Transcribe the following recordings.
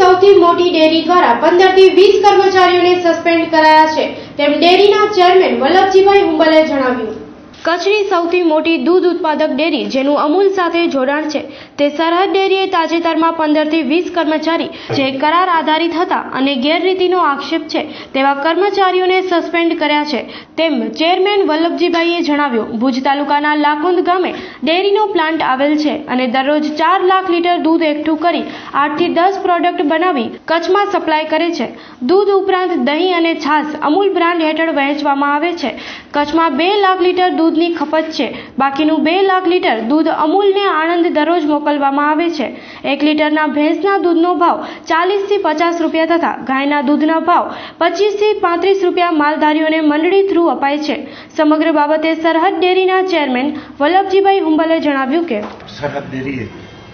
સૌથી મોટી ડેરી દ્વારા 15 થી 20 કર્મચારીઓને સસ્પેન્ડ કરાયા છે, તેમ ડેરીના ચેરમેન વલ્લભજીભાઈ હુંબલે જણાવ્યું। કચ્છની સૌથી મોટી દૂધ ઉત્પાદક ડેરી જેનું અમૂલ સાથે જોડાણ છે તે સરહદ ડેરીએ તાજેતરમાં 15 થી 20 કર્મચારી જે કરાર આધારિત હતા અને ગેરરીતિનો આક્ષેપ છે તેવા કર્મચારીઓને સસ્પેન્ડ કર્યા છે, તેમ ચેરમેન વલ્લભજીભાઈએ જણાવ્યું। ભુજ તાલુકાના લાખુંદ ગામે ડેરીનો પ્લાન્ટ આવેલ છે અને દરરોજ 4 લાખ લીટર દૂધ એકઠું કરી 8 થી 10 પ્રોડક્ટ બનાવી કચ્છમાં સપ્લાય કરે છે। દૂધ ઉપરાંત દહીં અને છાશ અમૂલ બ્રાન્ડ હેઠળ વહેંચવામાં આવે છે। કચ્છમાં 2 લાખ લીટર દૂધની ખપત છે, બાકીનું 2 લાખ લીટર દૂધ અમૂલને આણંદ દરરોજ મોકલવામાં આવે છે। 1 લીટરના ભેંસના દૂધનો ભાવ 40 થી 50 રૂપિયા તથા ગાયના દૂધના ભાવ 25 થી 35 રૂપિયા માલધારીઓને મંડળી થ્રુ અપાય છે। સમગ્ર બાબતે સરહદ ડેરીના ચેરમેન વલ્લભજીભાઈ હુંબલે જણાવ્યું કે સરહદ ડેરીએ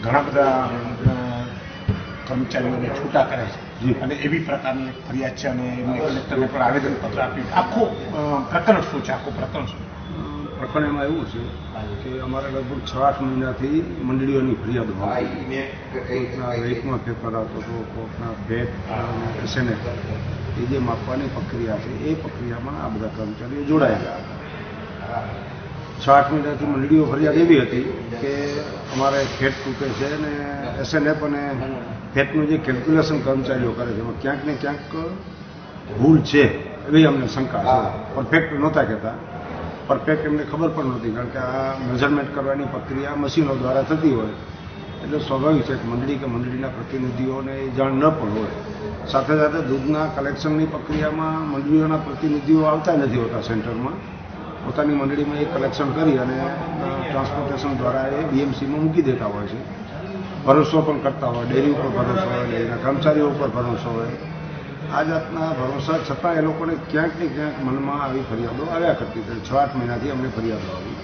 ઘણા બધા કર્મચારીઓને છૂટા કરે છે અને એવી પ્રકારની ફરિયાદ છે અને એમને કલેક્ટરને પણ આવેદનપત્ર આપ્યું। આખું પ્રકરણ શું છે? આખું પ્રકરણ શું? પ્રકરણ એમાં એવું છે કે અમારે લગભગ 6-8 મહિનાથી મંડળીઓની ફરિયાદો હોય, કોઈકના રેટમાં ફેરફાર આવતો હતો, કોઈકના ભેટ અને એસએનએફ એ જે માપવાની પ્રક્રિયા છે એ પ્રક્રિયામાં આ બધા કર્મચારીઓ જોડાયેલા। 6-8 મહિનાથી મંડળીઓ ફરિયાદ એવી હતી કે અમારે ફેટ તૂટે છે અને એસએનએફ અને ફેટનું જે કેલ્ક્યુલેશન કર્મચારીઓ કરે છે એમાં ક્યાંક ને ક્યાંક ભૂલ છે એવી અમને શંકા છે। પરફેક્ટ નહોતા કહેતા, પરફેક્ટ એમને ખબર પણ નહોતી, કારણ કે આ મેઝરમેન્ટ કરવાની પ્રક્રિયા મશીનો દ્વારા થતી હોય એટલે સ્વાભાવિક છે કે મંડળી કે મંડળીના પ્રતિનિધિઓને એ જાણ ન પણ હોય। સાથે સાથે દૂધના કલેક્શનની પ્રક્રિયામાં મંડળીઓના પ્રતિનિધિઓ આવતા નથી હોતા સેન્ટરમાં, પોતાની મંડળીમાં એ કલેક્શન કરી અને ટ્રાન્સપોર્ટેશન દ્વારા એ બીએમસીમાં મૂકી દેતા હોય છે। ભરોસો પણ કરતા હોય, ડેરી ઉપર ભરોસો હોય, ડેરીના કર્મચારીઓ ઉપર ભરોસો હોય। આ જાતના ભરોસા છતાં એ લોકોને ક્યાંક ને ક્યાંક મનમાં આવી ફરિયાદો આવ્યા કરતી હતી। 6-8 મહિનાથી અમને ફરિયાદો આવી।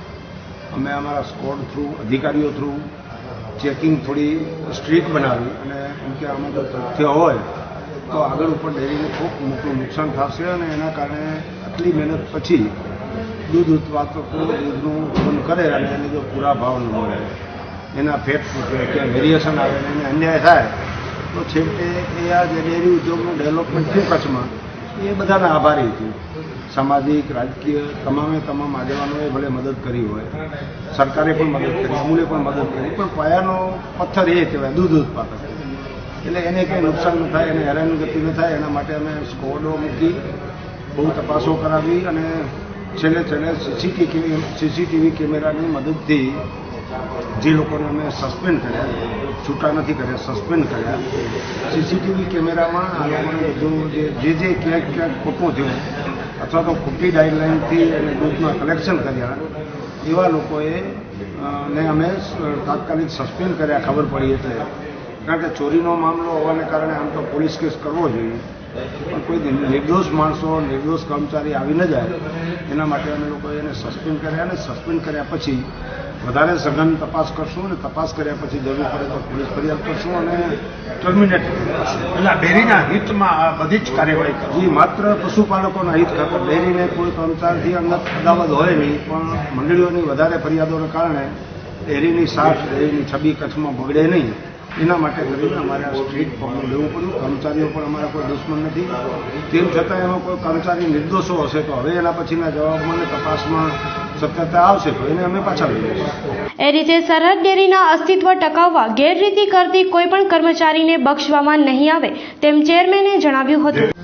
અમે અમારા સ્કોડ થ્રુ, અધિકારીઓ થ્રુ ચેકિંગ થોડી સ્ટ્રીક બનાવી અને એમ કે આમાં જો તથ્ય હોય તો આગળ ઉપર ડેરીને ખૂબ મોટું નુકસાન થશે અને એના કારણે આટલી મહેનત પછી દૂધ ઉત્પાદકો દૂધનું ઉત્પન્ન કરે અને એને જો પૂરા ભાવ ન મળે, એના ફેટ તૂટે, ક્યાં વેરિએશન આવે અને એને અન્યાય થાય તો છેવટે એ આ જે ડેરી ઉદ્યોગનું ડેવલપમેન્ટ થયું કચ્છમાં એ બધાના આભારી છે। સામાજિક, રાજકીય તમામ આગેવાનોએ ભલે મદદ કરી હોય, સરકારે પણ મદદ કરી, અમૂલે પણ મદદ કરી, પણ પાયાનો પથ્થર એ કહેવાય દૂધ ઉત્પાદક, એટલે એને કંઈ નુકસાન ન થાય, એને હેરાનગતિ ન થાય એના માટે અમે સ્કોડો મૂકી બહુ તપાસો કરાવી અને છેલ્લે સીસીટીવી કેમેરાની મદદથી જે લોકોને અમે સસ્પેન્ડ કર્યા, છૂટા નથી કર્યા, સસ્પેન્ડ કર્યા, સીસીટીવી કેમેરામાં આ લોકોને બધું જે ક્યાંક ખોટું થયું અથવા તો ખોટી ગાઈડલાઇનથી અને દૂધમાં કલેક્શન કર્યા એવા લોકોએ ને અમે તાત્કાલિક સસ્પેન્ડ કર્યા ખબર પડી એટલે, કારણ કે ચોરીનો મામલો હોવાને કારણે આમ તો પોલીસ કેસ કરવો જોઈએ, પણ કોઈ નિર્દોષ માણસો, નિર્દોષ કર્મચારી આવી ન જાય એના માટે અમે લોકોએ એને સસ્પેન્ડ કર્યા અને સસ્પેન્ડ કર્યા પછી વધારે સઘન તપાસ કરશું અને તપાસ કર્યા પછી જરૂર પડે તો પોલીસ ફરિયાદ કરશું અને ટર્મિનેટ કરશું। એટલે ડેરીના હિતમાં આ બધી જ કાર્યવાહી કરવી, માત્ર પશુપાલકોના હિત ખાતર, ડેરીને કોઈ કર્મચારીથી અંગત અદાવત હોય નહીં, પણ મંડળીઓની વધારે ફરિયાદોને કારણે ડેરીની સાખ, ડેરીની છબી કચ્છમાં બગડે નહીં એના માટે કરીને અમારે આ સ્ટ્રીટ પગલું લેવું પડ્યું। કર્મચારીઓ પણ અમારા કોઈ દુશ્મન નથી, તેમ છતાં એમાં કોઈ કર્મચારી નિર્દોષો હશે તો હવે એના પછીના જવાબમાં અને તપાસમાં સત્યતા આવશે તો એને અમે પાછા લઈ લઈશું। એ રીતે સરહદ ડેરીના અસ્તિત્વ ટકાવવા ગેરરીતિ કરતી કોઈ પણ કર્મચારીને બક્ષવામાં નહીં આવે તેમ ચેરમેને જણાવ્યું હતું।